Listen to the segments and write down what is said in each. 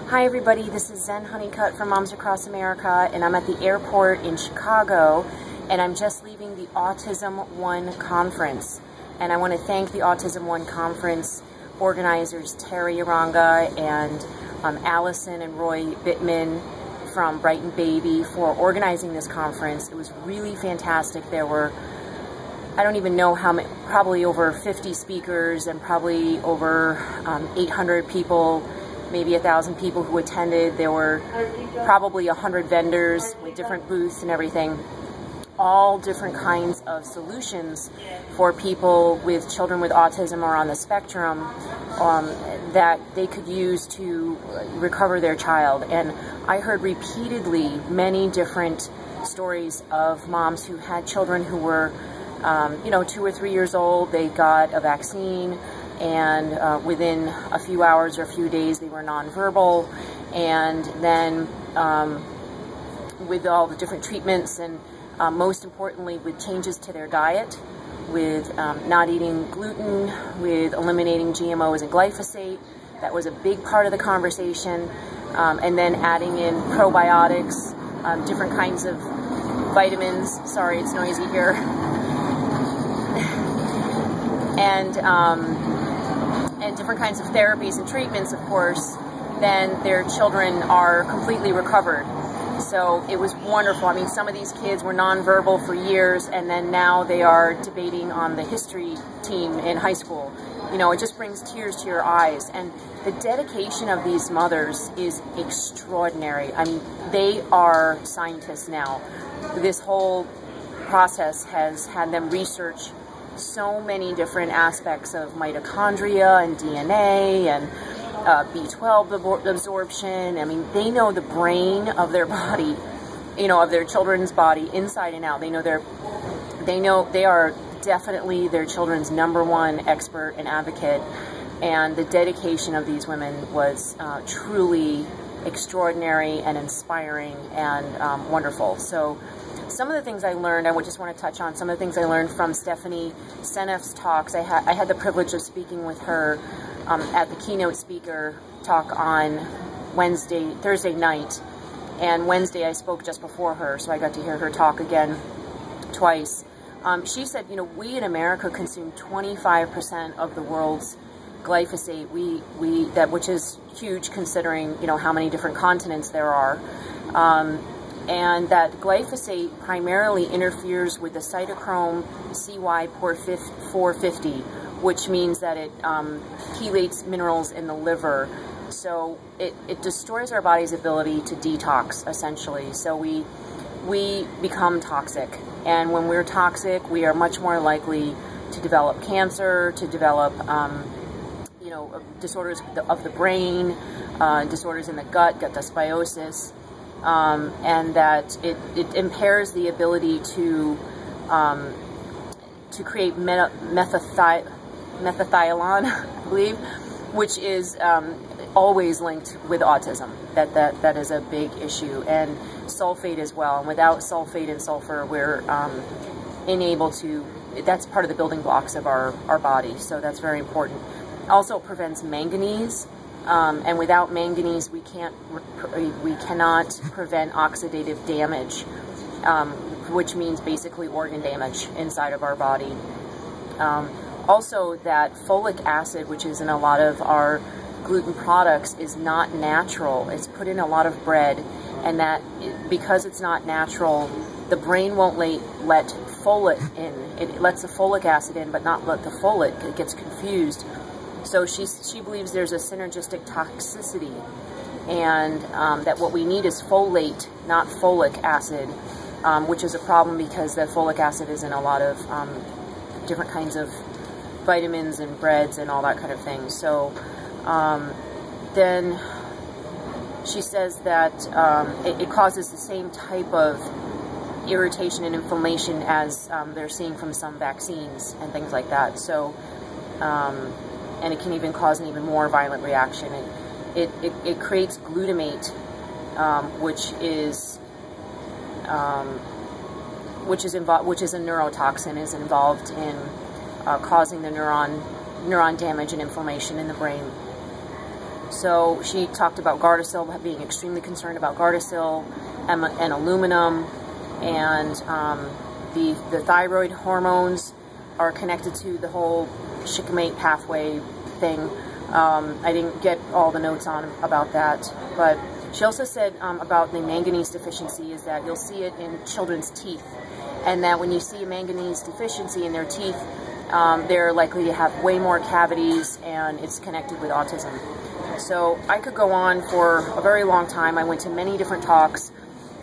Hi everybody, this is Zen Honeycutt from Moms Across America, and I'm at the airport in Chicago, and I'm just leaving the Autism One conference. And I want to thank the Autism One conference organizers Terry Aranga and Allison and Roy Bittman from Brighton Baby for organizing this conference. It was really fantastic. There were, I don't even know how many, probably over 50 speakers and probably over 800 people, maybe 1,000 people who attended. There were probably 100 vendors with different booths and everything. All different kinds of solutions for people with children with autism or on the spectrum that they could use to recover their child. And I heard repeatedly many different stories of moms who had children who were 2 or 3 years old. They got a vaccine, and within a few hours or a few days they were nonverbal, and then with all the different treatments and most importantly with changes to their diet, with not eating gluten, with eliminating GMOs and glyphosate. That was a big part of the conversation, and then adding in probiotics, different kinds of vitamins. Sorry, it's noisy here. And different kinds of therapies and treatments, of course, then their children are completely recovered. So it was wonderful. I mean, some of these kids were nonverbal for years, and then now they are debating on the history team in high school. You know, it just brings tears to your eyes. And the dedication of these mothers is extraordinary. I mean, they are scientists now. This whole process has had them research so many different aspects of mitochondria and DNA and B12 absorption. I mean, they know the brain of their body, of their children's body inside and out. They know they are definitely their children's #1 expert and advocate. And the dedication of these women was truly extraordinary and inspiring and wonderful. So some of the things I learned, I just want to touch on some of the things I learned from Stephanie Seneffs' talks. I had the privilege of speaking with her at the keynote speaker talk on Thursday night, and Wednesday I spoke just before her, so I got to hear her talk again twice. She said, we in America consume 25% of the world's glyphosate, which is huge considering how many different continents there are. And that glyphosate primarily interferes with the cytochrome CY450, which means that it chelates minerals in the liver. So it destroys our body's ability to detox, essentially. So we become toxic. And when we're toxic, we are much more likely to develop cancer, to develop disorders of the brain, disorders in the gut dysbiosis. And that it impairs the ability to create methathiolone, I believe, which is always linked with autism. That is a big issue, and sulfate as well. And without sulfate and sulfur, we're unable to. That's part of the building blocks of our body, so that's very important. Also, it prevents manganese. And without manganese, we cannot prevent oxidative damage, which means basically organ damage inside of our body. Also, that folic acid, which is in a lot of our gluten products, is not natural. It's put in a lot of bread, and that because it's not natural, the brain won't let folate in. It lets the folic acid in, but not let the folate. It gets confused. So she believes there's a synergistic toxicity, and that what we need is folate, not folic acid, which is a problem because the folic acid is in a lot of different kinds of vitamins and breads and all that kind of thing. So then she says that it causes the same type of irritation and inflammation as they're seeing from some vaccines and things like that. So and it can even cause an even more violent reaction. It creates glutamate, which is a neurotoxin, is involved in causing the neuron damage and inflammation in the brain. So she talked about Gardasil, being extremely concerned about Gardasil and aluminum, and the thyroid hormones are connected to the whole shikimate pathway thing. I didn't get all the notes on about that, but she also said about the manganese deficiency is that you'll see it in children's teeth, and that when you see a manganese deficiency in their teeth, they're likely to have way more cavities, and it's connected with autism. So I could go on for a very long time. I went to many different talks.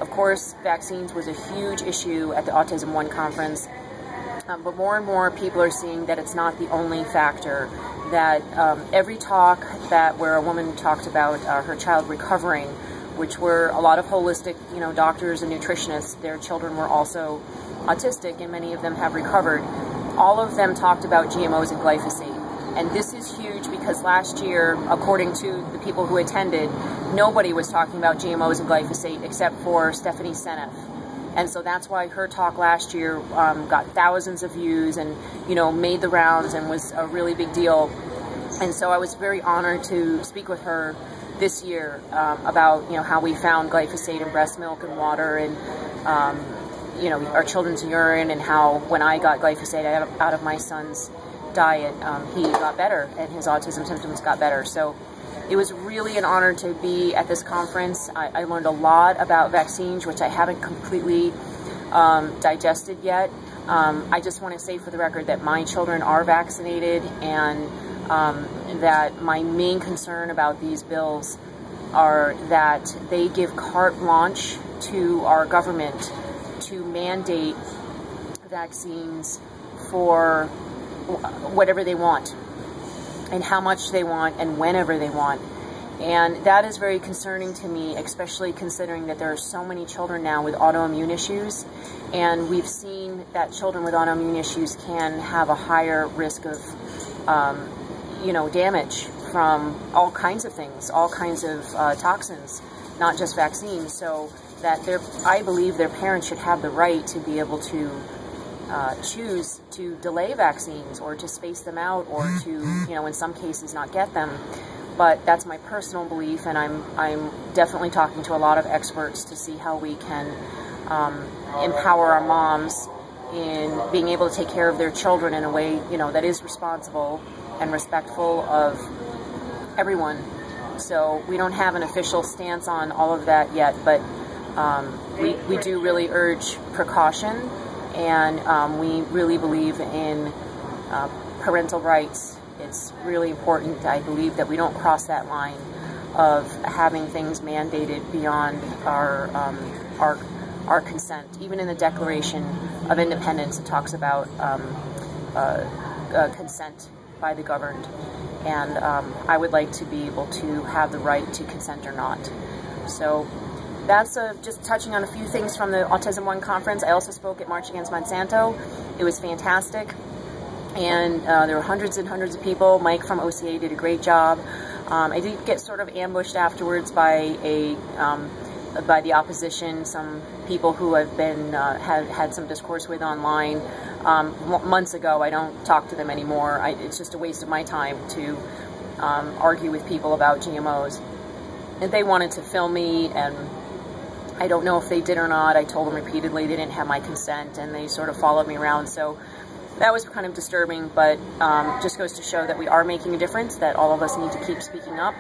Of course, vaccines was a huge issue at the Autism One conference, but more and more people are seeing that it's not the only factor, that every talk where a woman talked about her child recovering, which were a lot of holistic, doctors and nutritionists, their children were also autistic, and many of them have recovered. All of them talked about GMOs and glyphosate. And this is huge because last year, according to the people who attended, nobody was talking about GMOs and glyphosate except for Stephanie Seneffs. And so that's why her talk last year got thousands of views and, made the rounds and was a really big deal. And so I was very honored to speak with her this year about, how we found glyphosate in breast milk and water, and, our children's urine, and how when I got glyphosate out of my son's diet, he got better and his autism symptoms got better. So it was really an honor to be at this conference. I learned a lot about vaccines, which I haven't completely digested yet. I just want to say for the record that my children are vaccinated, and that my main concern about these bills are that they give carte blanche to our government to mandate vaccines for whatever they want, and how much they want, and whenever they want. And that is very concerning to me, especially considering that there are so many children now with autoimmune issues, and we've seen that children with autoimmune issues can have a higher risk of damage from all kinds of things, all kinds of toxins, not just vaccines. So that I believe their parents should have the right to be able to choose to delay vaccines, or to space them out, or to, in some cases not get them. But that's my personal belief, and I'm definitely talking to a lot of experts to see how we can empower our moms in being able to take care of their children in a way, that is responsible and respectful of everyone. So we don't have an official stance on all of that yet, but we do really urge precaution, and we really believe in parental rights. It's really important, I believe, that we don't cross that line of having things mandated beyond our consent. Even in the Declaration of Independence, it talks about consent by the governed, and I would like to be able to have the right to consent or not. So that's just touching on a few things from the Autism One conference. I also spoke at March Against Monsanto. It was fantastic, and there were hundreds and hundreds of people. Mike from OCA did a great job. I did get sort of ambushed afterwards by the opposition, some people who I've been had some discourse with online months ago. I don't talk to them anymore. It's just a waste of my time to argue with people about GMOs. And they wanted to film me, and I don't know if they did or not. I told them repeatedly they didn't have my consent, and they sort of followed me around. So that was kind of disturbing, but just goes to show that we are making a difference, that all of us need to keep speaking up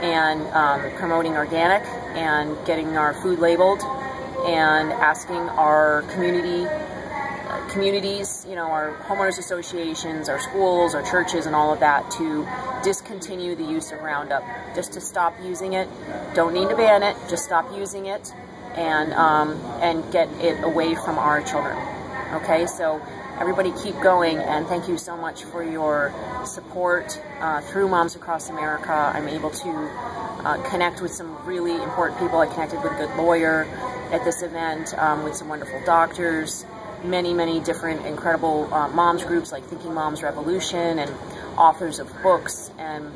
and promoting organic and getting our food labeled, and asking our communities, our homeowners associations, our schools, our churches, and all of that to discontinue the use of Roundup, just to stop using it. Don't need to ban it, just stop using it, and get it away from our children. Okay, so everybody keep going, and thank you so much for your support through Moms Across America. I'm able to connect with some really important people. I connected with a good lawyer at this event, with some wonderful doctors, many different incredible moms groups like Thinking Moms Revolution, and authors of books, and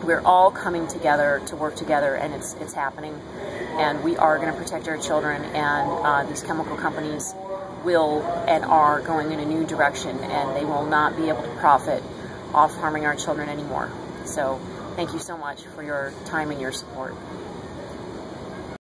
we're all coming together to work together, and it's happening, and we are going to protect our children, and these chemical companies will and are going in a new direction, and they will not be able to profit off harming our children anymore. So Thank you so much for your time and your support.